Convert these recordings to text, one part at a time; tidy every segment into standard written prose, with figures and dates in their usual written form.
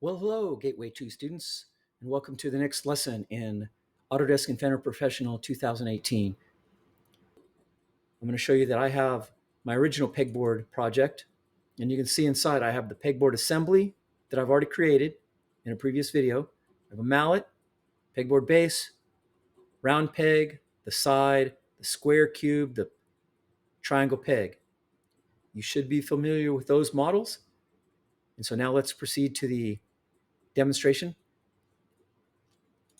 Well, hello, Gateway 2 students, and welcome to the next lesson in Autodesk Inventor Professional 2018. I'm going to show you that I have my original pegboard project, and you can see inside I have the pegboard assembly that I've already created in a previous video. I have a mallet, pegboard base, round peg, the side, the square cube, the triangle peg. You should be familiar with those models. And so now let's proceed to the demonstration.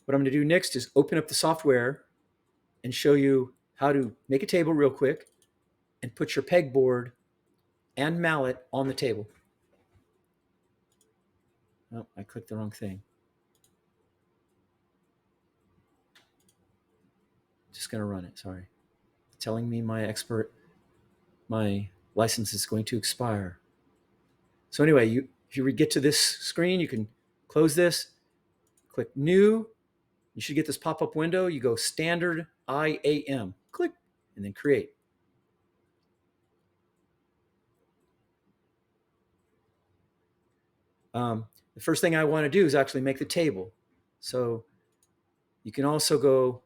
What I'm going to do next is open up the software and show you how to make a table real quick and put your pegboard and mallet on the table. Oh, I clicked the wrong thing. Just going to run it, sorry. It's telling me my license is going to expire. So anyway, if you get to this screen, you can close this, click New. You should get this pop-up window. You go Standard IAM, click, and then Create. The first thing I want to do is actually make the table. So you can also go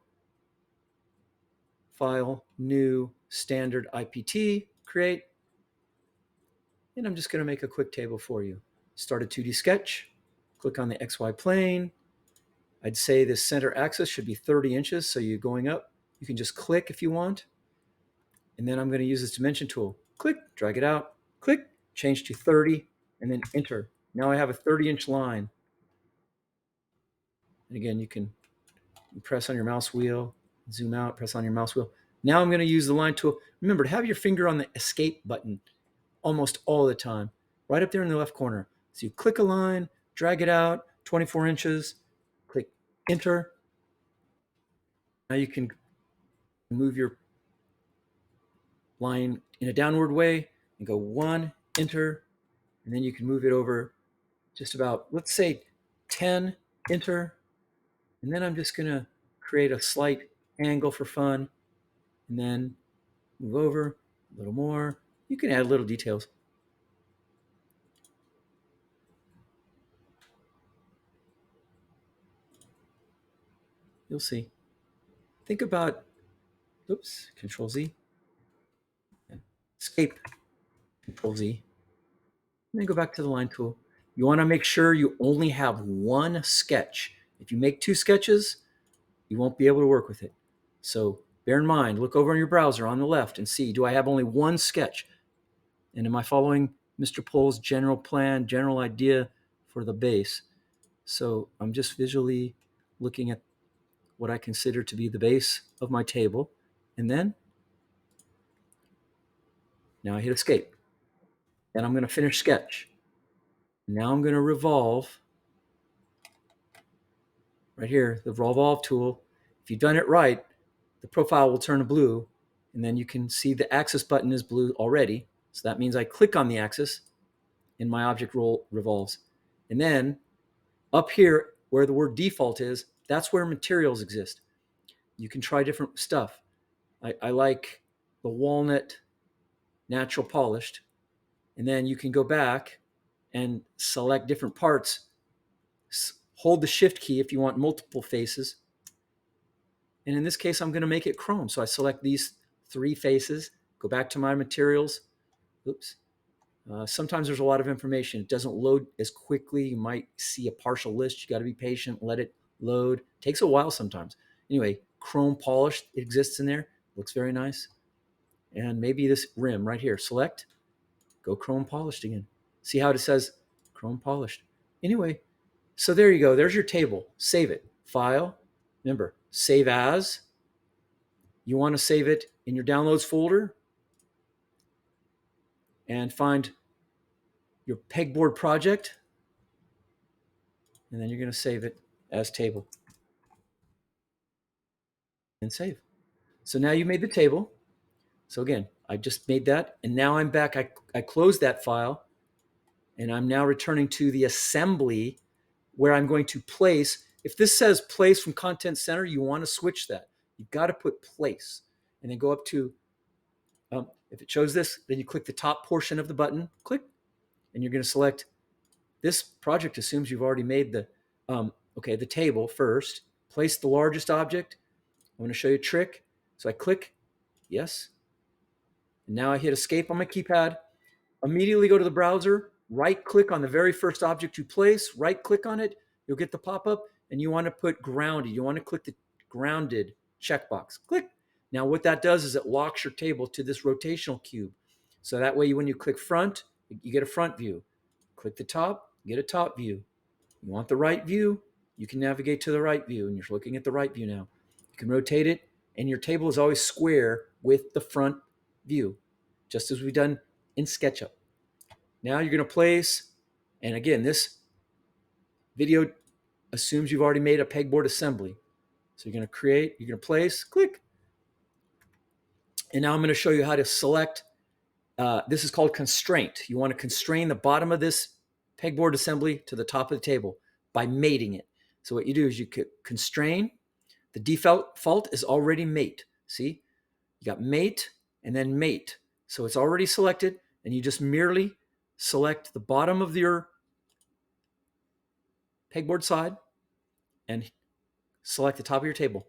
File, New, Standard IPT, Create. And I'm just going to make a quick table for you. Start a 2D sketch, click on the XY plane. I'd say the center axis should be 30 inches, so you're going up. You can just click if you want. And then I'm going to use this dimension tool. Click, drag it out, click, change to 30, and then enter. Now I have a 30-inch line. And again, you can press on your mouse wheel, zoom out, press on your mouse wheel. Now I'm going to use the line tool. Remember to have your finger on the escape button almost all the time, right up there in the left corner. So you click a line, drag it out, 24 inches, click enter. Now you can move your line in a downward way and go 1, enter, and then you can move it over just about, let's say 10, enter, and then I'm just going to create a slight angle for fun, and then move over a little more. You can add little details. You'll see. Think about, oops, Control Z, escape, Control Z, and then go back to the line tool. You want to make sure you only have one sketch. If you make 2 sketches, you won't be able to work with it. So bear in mind, look over in your browser on the left and see, do I have only one sketch? And am I following Mr. Pohl's general plan, general idea for the base? So I'm just visually looking at what I consider to be the base of my table. And then, now I hit escape. And I'm going to finish sketch. Now I'm going to revolve. Right here, the revolve tool. If you've done it right, the profile will turn blue. And then you can see the axis button is blue already. So that means I click on the axis and my object revolves. And then up here where the word default is, that's where materials exist. You can try different stuff. I like the walnut natural polished. And then you can go back and select different parts. Hold the shift key if you want multiple faces. And in this case, I'm going to make it chrome. So I select these 3 faces, go back to my materials. Oops. Sometimes there's a lot of information. It doesn't load as quickly. You might see a partial list. You got to be patient, let it load. It takes a while sometimes. Anyway, chrome polished exists in there. Looks very nice. And maybe this rim right here. Select, go chrome polished again. See how it says chrome polished. Anyway, so there you go. There's your table. Save it. File. Remember, save as. You want to save it in your downloads folder and find your pegboard project, and then you're going to save it as table and save. So now you made the table. So again, I just made that, and now I'm back. I closed that file, and I'm now returning to the assembly where I'm going to place. If this says place from content center, you want to switch that. You've got to put place, and then go up to, if it shows this, then you click the top portion of the button, click, and you're going to select this project assumes you've already made the the table first. Place the largest object. I'm going to show you a trick. So I click yes, and now I hit escape on my keypad. Immediately go to the browser, right click on the very first object you place, right click on it, you'll get the pop-up, and you want to put grounded. You want to click the grounded checkbox. Click. Now what that does is it locks your table to this rotational cube. So that way when you click front, you get a front view. Click the top, get a top view. You want the right view, you can navigate to the right view, and you're looking at the right view now. You can rotate it, and your table is always square with the front view, just as we've done in SketchUp. Now you're going to place, and again, this video assumes you've already made a pegboard assembly. So you're going to create, you're going to place, click. And now I'm going to show you how to select, this is called constraint. You want to constrain the bottom of this pegboard assembly to the top of the table by mating it. So what you do is you constrain, the default is already mate. See, you got mate and then mate. So it's already selected, and you just merely select the bottom of your pegboard side and select the top of your table,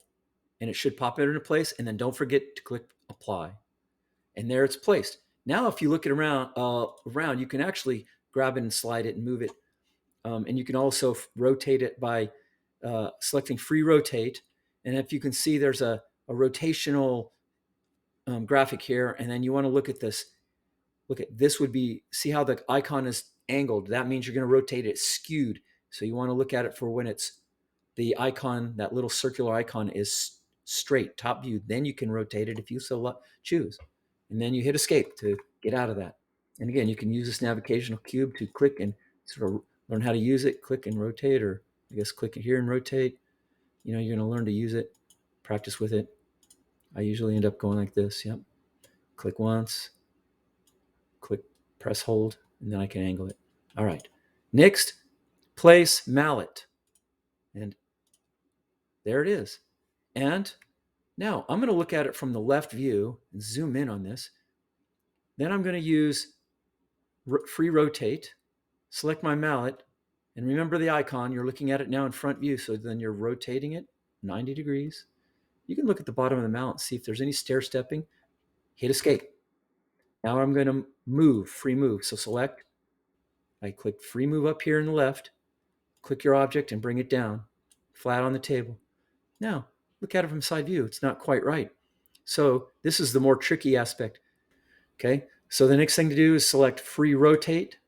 and it should pop it into place. And then don't forget to click apply, and there it's placed. Now if you look at around, you can actually grab it and slide it and move it, and you can also rotate it by selecting free rotate. And if you can see, there's a rotational graphic here, and then you want to look at this. Look at this would be, see how the icon is angled. That means you're going to rotate it skewed. So you want to look at it for when it's the icon, that little circular icon is straight, top view. Then you can rotate it if you so choose. And then you hit escape to get out of that. And again, you can use this navigational cube to click and sort of learn how to use it, click and rotate, or I guess click here and rotate. You know, you're going to learn to use it, practice with it. I usually end up going like this. Yep. Click once, click, press, hold, and then I can angle it. All right. Next, place mallet. And there it is. And now I'm going to look at it from the left view and zoom in on this. Then I'm going to use free rotate, select my mallet, and remember the icon. You're looking at it now in front view, so then you're rotating it 90 degrees. You can look at the bottom of the mallet and see if there's any stair stepping. Hit escape. Now I'm going to move, free move. So select, I click free move up here in the left, click your object and bring it down, flat on the table. Now, look at it from side view. It's not quite right. So this is the more tricky aspect. Okay, so the next thing to do is select free rotate.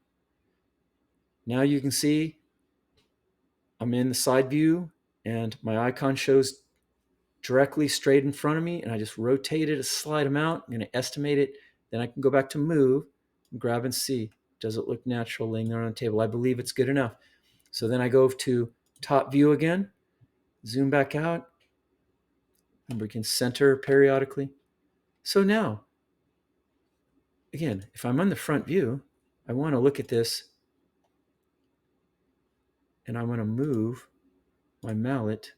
Now you can see I'm in the side view and my icon shows directly straight in front of me, and I just rotate it a slight amount. I'm going to estimate it. Then I can go back to move and grab and see. Does it look natural laying there on the table? I believe it's good enough. So then I go to top view again, zoom back out, and we can center periodically. So now, again, if I'm on the front view, I want to look at this, and I want to move my mallet,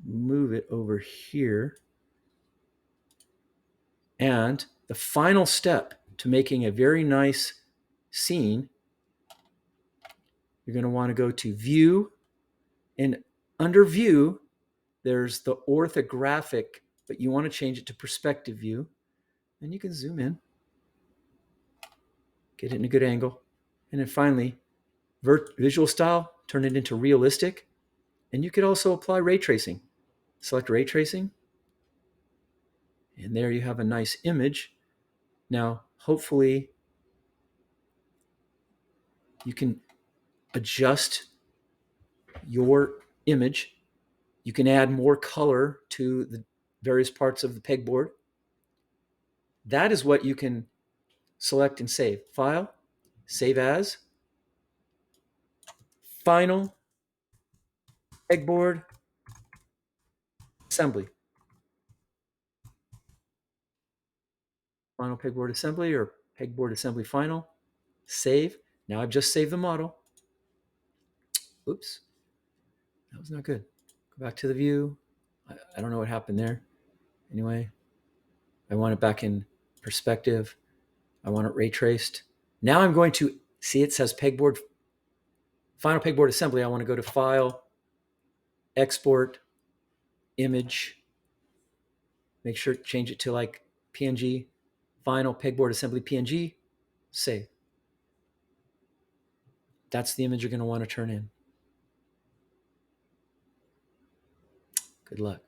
move it over here. And the final step to making a very nice scene, you're going to want to go to view, and under view, there's the orthographic, but you want to change it to perspective view. And you can zoom in, get it in a good angle. And then finally, visual style, turn it into realistic. And you could also apply ray tracing. Select ray tracing. And there you have a nice image. Now, hopefully, you can adjust your image. You can add more color to the various parts of the pegboard. That is what you can select and save. File, save as, final pegboard assembly. Final pegboard assembly or pegboard assembly final. Save. Now I've just saved the model. Oops, that was not good. Go back to the view. I don't know what happened there. Anyway, I want it back in perspective. I want it ray traced. Now I'm going to See, it says Pegboard, final Pegboard assembly. I want to go to File, Export, Image. Make sure to change it to like PNG, final Pegboard assembly PNG, save. That's the image you're going to want to turn in. Good luck.